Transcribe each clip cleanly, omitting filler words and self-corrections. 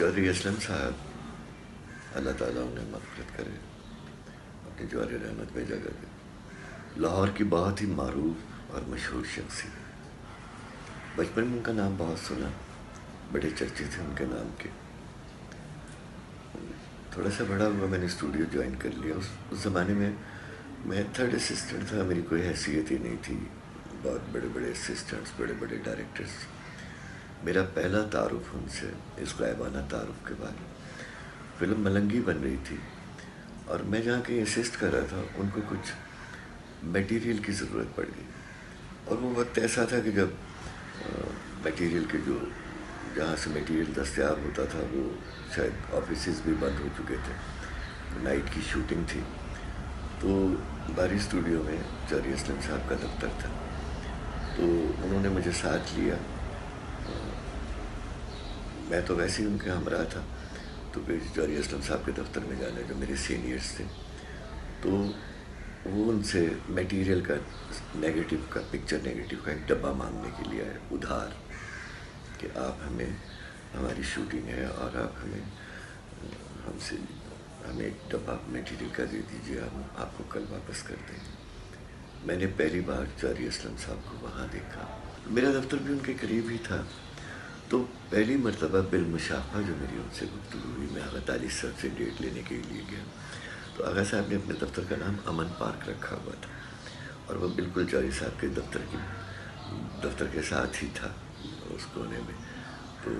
چودھری اسلم صاحب اللہ تعالیٰ انہیں مغفرت کرے، اپنی جوار رحمت میں جگہ دے، لاہور کی بہت ہی معروف اور مشہور شخصیت۔ بچپن میں ان کا نام بہت سنا، بڑے چرچے تھے ان کے نام کے۔ تھوڑا سا بڑا ہوا میں نے اسٹوڈیو جوائن کر لیا۔ اس زمانے میں تھرڈ اسسٹنٹ تھا، میری کوئی حیثیت ہی نہیں تھی۔ بہت بڑے بڑے اسسٹنٹس، بڑے بڑے ڈائریکٹرس۔ میرا پہلا تعارف ان سے اس غائبانہ تعارف کے بعد فلم ملنگی بن رہی تھی، اور میں جہاں کہیں اسسٹ کر رہا تھا ان کو کچھ میٹیریل کی ضرورت پڑ گئی، اور وہ وقت ایسا تھا کہ جب میٹیریل کے جہاں سے میٹیریل دستیاب ہوتا تھا وہ شاید آفیسز بھی بند ہو چکے تھے، نائٹ کی شوٹنگ تھی، تو باری اسٹوڈیو میں چودھری اسلم صاحب کا دفتر تھا، تو انہوں نے مجھے ساتھ لیا۔ میں تو ویسے ہی ان کے ہمراہ تھا، تو پھر چودھری اسلم صاحب کے دفتر میں جانا، جو میرے سینئرس تھے، تو وہ ان سے میٹیریل کا نیگیٹو کا پکچر نیگیٹو کا ایک ڈبہ مانگنے کے لیے آئے ادھار، کہ آپ ہماری شوٹنگ ہے اور آپ ہمیں ایک ڈبہ میٹیریل کا دے دیجیے، ہم آپ کو کل واپس کر دیں گے۔ میں نے پہلی بار چودھری اسلم صاحب کو وہاں دیکھا، میرا دفتر بھی ان کے قریب ہی تھا، تو پہلی مرتبہ بالمشافہ جو میری ان سے گفتگو ہوئی، میں آغا طالب صاحب سے ڈیٹ لینے کے لیے گیا، تو آغا صاحب نے اپنے دفتر کا نام امن پارک رکھا ہوا تھا، اور وہ بالکل چودھری صاحب کے دفتر کے ساتھ ہی تھا اس کونے میں۔ تو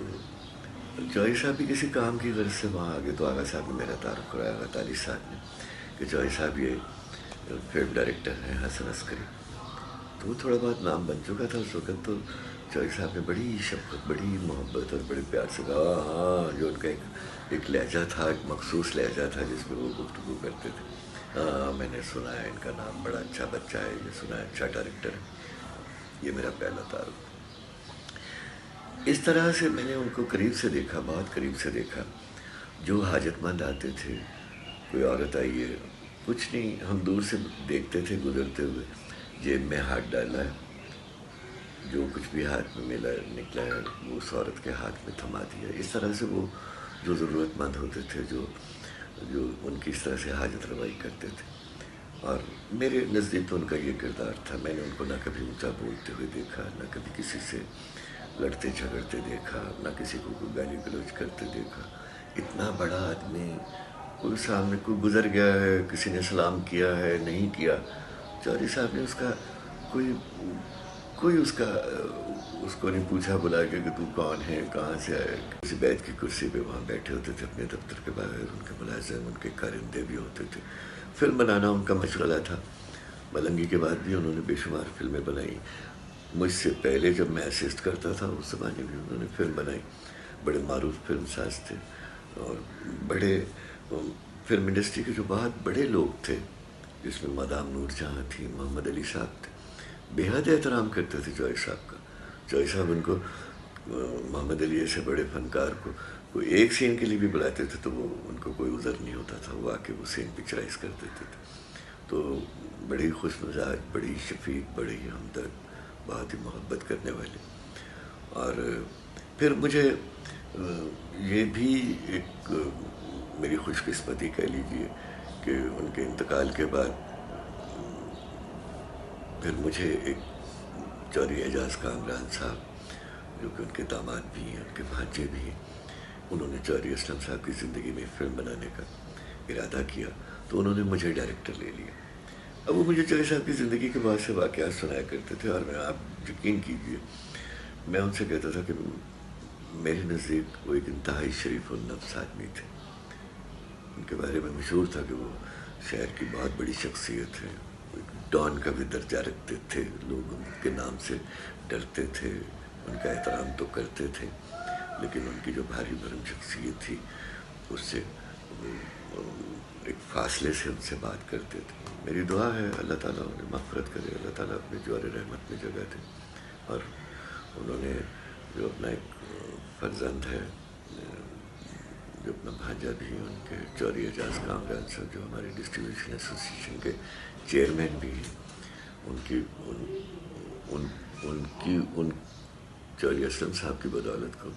چودھری صاحب بھی کسی کام کی غرض سے وہاں آگے، تو آغا صاحب نے میرا تعارف کرایا، آغا طالب صاحب نے، کہ چودھری صاحب یہ فلم ڈائریکٹر ہیں حسن عسکری۔ تو وہ تھوڑا بہت نام بن چکا تھا اس وقت، تو چودھری صاحب نے بڑی شفقت، بڑی محبت اور بڑے پیار سے کہا، ہاں، جو ان کا ایک لہجہ تھا، ایک مخصوص لہجہ تھا جس میں وہ گفتگو کرتے تھے، ہاں میں نے سنا ہے ان کا نام، بڑا اچھا بچہ ہے، یہ سنا ہے اچھا ڈائریکٹر ہے۔ یہ میرا پہلا تعارف۔ اس طرح سے میں نے ان کو قریب سے دیکھا، بہت قریب سے دیکھا۔ جو حاجت مند آتے تھے، کوئی عورت آئی ہے، کچھ نہیں، ہم دور سے دیکھتے تھے گزرتے ہوئے، جیب میں ہاتھ ڈالا ہے، جو کچھ بھی ہاتھ میں نکلا ہے وہ اس عورت کے ہاتھ میں تھما دیا۔ اس طرح سے وہ جو ضرورت مند ہوتے تھے، جو ان کی اس طرح سے حاجت روائی کرتے تھے، اور میرے نزدیک تو ان کا یہ کردار تھا۔ میں نے ان کو نہ کبھی اونچا بولتے ہوئے دیکھا، نہ کبھی کسی سے لڑتے جھگڑتے دیکھا، نہ کسی کو کوئی گالی گلوچ کرتے دیکھا۔ اتنا بڑا آدمی، کوئی سامنے کوئی گزر گیا ہے، کسی نے سلام کیا ہے، نہیں کیا، چودھری صاحب نے اس کا کوئی اس کو نہیں پوچھا بلا کے کہ تو کون ہے، کہاں سے آئے۔ کسی بیت کی کرسی پہ وہاں بیٹھے ہوتے تھے اپنے دفتر کے باہر، ان کے ملازم، ان کے کارندے بھی ہوتے تھے۔ فلم بنانا ان کا مشغلہ تھا، ملنگی کے بعد بھی انہوں نے بے شمار فلمیں بنائی۔ مجھ سے پہلے جب میں اسسٹ کرتا تھا اس زمانے میں انہوں نے فلم بنائی، بڑے معروف فلم ساز تھے، اور بڑے فلم انڈسٹری کے جو بہت بڑے لوگ تھے، جس میں مدام نور جہاں تھی، محمد علی صاحب تھے، بے حد احترام کرتے تھے چودھری صاحب کا۔ چودھری صاحب ان کو، محمد علی ایسے بڑے فنکار کو کوئی ایک سین کے لیے بھی بلاتے تھے تو وہ ان کو کوئی عذر نہیں ہوتا تھا، وہ آ کے وہ سین پکچرائز کر دیتے تھے۔ تو بڑی خوش مزاج، بڑی شفیق، بڑی ہمدرد، بہت ہی محبت کرنے والے۔ اور پھر مجھے یہ بھی ایک میری خوش قسمتی کہہ لیجیے کہ ان کے انتقال کے بعد پھر مجھے ایک چودھری اعجاز کامران صاحب، جو کہ ان کے داماد بھی ہیں، ان کے بھانجے بھی ہیں، انہوں نے چودھری اسلم صاحب کی زندگی میں فلم بنانے کا ارادہ کیا، تو انہوں نے مجھے ڈائریکٹر لے لیا۔ اب وہ مجھے چودھری صاحب کی زندگی کے بہت سے واقعات سنایا کرتے تھے، اور آپ یقین کیجیے میں ان سے کہتا تھا کہ میرے نزدیک وہ ایک انتہائی شریف النفس آدمی تھے۔ ان کے بارے میں مشہور تھا کہ وہ شہر کی بہت بڑی شخصیت ہے، ڈان کا بھی درجہ رکھتے تھے، لوگ ان کے نام سے ڈرتے تھے، ان کا احترام تو کرتے تھے، لیکن ان کی جو بھاری بھرم شخصیت تھی اس سے ایک فاصلے سے ان سے بات کرتے تھے۔ میری دعا ہے اللہ تعالیٰ انہیں مغفرت کرے، اللہ تعالیٰ اپنے جوار رحمت میں جگہ دے، اور انہوں نے جو اپنا ایک فرزند ہے، جو اپنا بھانجا بھی ہے ان کے، چودھری اعجاز کامران صاحب، جو ہماری ڈسٹریبیوشن ایسوسیشن کے چیئرمین بھی ہیں، ان چودھری اسلم صاحب کی بدولت کو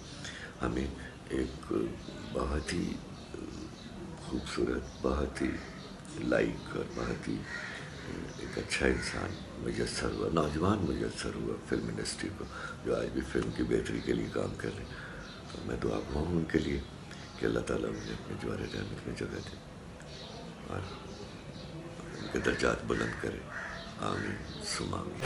ہمیں ایک بہت ہی خوبصورت، بہت ہی لائق اور بہت ہی ایک اچھا انسان میسر ہوا، نوجوان میسر ہوا فلم انڈسٹری کو، جو آج بھی فلم کی بہتری کے لیے کام کر رہے ہیں. تو میں دعا گو ہوں ان کے لیے کہ اللہ تعالیٰ انہیں اپنے جوار رحمت میں جگہ دے اور ان کے درجات بلند کرے. آمین ثم آمین.